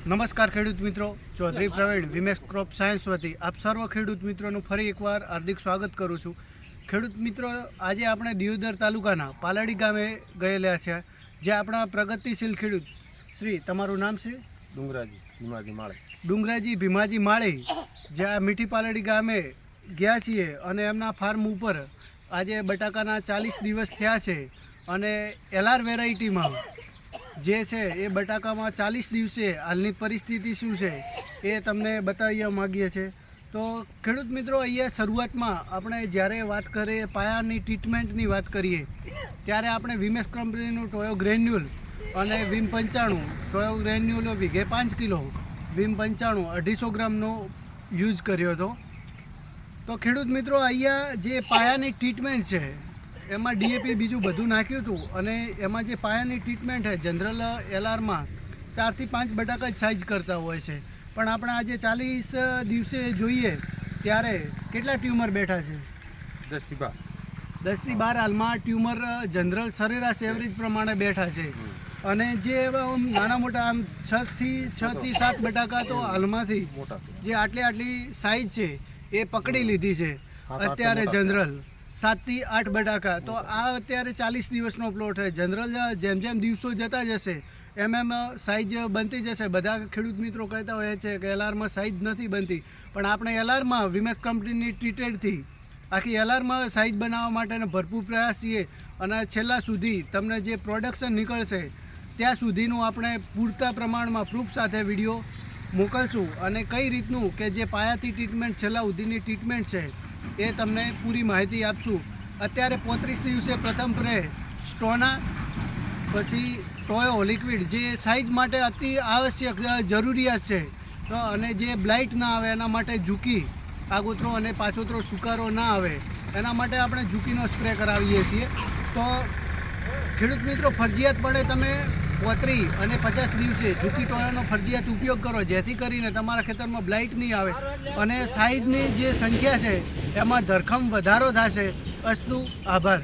નમસ્કાર ખેડૂત મિત્રો, ચૌધરી પ્રવીણ વિમેક્સ ક્રોપ સાયન્સ વતી આપ સર્વ ખેડૂત મિત્રોનું ફરી એકવાર હાર્દિક સ્વાગત કરું છું। ખેડૂત મિત્રો, આજે આપણે દિયોદર તાલુકાના પાલડી ગામે ગયેલા છે, જે આપણા પ્રગતિશીલ ખેડૂત શ્રી, તમારું નામ છે? ડુંગરાજી ભીમાજી માળી, જે આ મીઠી પાલડી ગામે ગયા છીએ અને એમના ફાર્મ ઉપર આજે બટાકાના 40 દિવસ થયા છે અને એલઆર વેરાયટીમાં જે છે એ બટાકામાં 40 દિવસે હાલની પરિસ્થિતિ શું છે એ તમને બતાવવા માગીએ છીએ। તો ખેડૂત મિત્રો, અહીંયા શરૂઆતમાં આપણે જ્યારે વાત કરીએ પાયાની ટ્રીટમેન્ટની વાત કરીએ ત્યારે આપણે વિમેક્સ કંપનીનું ટોયો ગ્રેન્યુલ અને વિમ 95 ટોયો ગ્રેન્યુલ વીઘે 5 કિલો, વિમ 95 250 ગ્રામનો યુઝ કર્યો હતો। તો ખેડૂત મિત્રો, અહીંયા જે પાયાની ટ્રીટમેન્ટ છે એમાં ડીએપી બીજું બધું નાખ્યું હતું અને એમાં જે પાયાની ટ્રીટમેન્ટ છે જનરલ એલઆરમાં 4 થી 5 બટાકા જ સાઇઝ કરતા હોય છે, પણ આપણે આજે 40 દિવસે જોઈએ ત્યારે કેટલા ટ્યુમર બેઠા છે? 10 થી 12 હાલમાં ટ્યુમર જનરલ સરેરાશ એવરેજ પ્રમાણે બેઠા છે અને જે નાના મોટા આમ 6 થી 7 બટાકા તો હાલમાંથી જે આટલી સાઇઝ છે એ પકડી લીધી છે અત્યારે જનરલ 7 થી 8 બટાકા। તો આ અત્યારે 40 દિવસનો પ્લોટ છે। જનરલ જેમ જેમ દિવસો જતા જશે એમ સાઇઝ બનતી જશે। બધા ખેડૂત મિત્રો કહેતા હોય છે કે એલઆરમાં સાઇઝ નથી બનતી, પણ આપણે એલઆરમાં વિમેક્સ કંપનીની ટ્રીટેડથી આખી એલઆરમાં સાઇઝ બનાવવા માટેનો ભરપૂર પ્રયાસ છીએ અને છેલ્લા સુધી તમને જે પ્રોડક્શન નીકળશે ત્યાં સુધીનું આપણે પૂરતા પ્રમાણમાં પ્રૂફ સાથે વિડીયો મોકલશું અને કઈ રીતનું કે જે પાયાથી ટ્રીટમેન્ટ છેલ્લા સુધીની ટ્રીટમેન્ટ છે એ તમને પૂરી માહિતી આપશું। અત્યારે 35 દિવસે પ્રથમ પ્રે સ્ટોના, પછી ટોયો લિક્વિડ જે સાઇઝ માટે અતિ આવશ્યક જરૂરિયાત છે, તો અને જે બ્લાઇટ ના આવે એના માટે ઝૂકી, આગોતરો અને પાછોતરો સુકારો ના આવે એના માટે આપણે ઝૂકીનો સ્પ્રે કરાવીએ છીએ। તો ખેડૂત મિત્રો, ફરજિયાતપણે તમે 35 અને 50 દિવસે ઝૂકી ટોયોનો ફરજિયાત ઉપયોગ કરો, જેથી કરીને તમારા ખેતરમાં બ્લાઇટ નહીં આવે અને સાઇઝની જે સંખ્યા છે એમાં ધરખમ વધારો થશે। અસ્તુ, આભાર।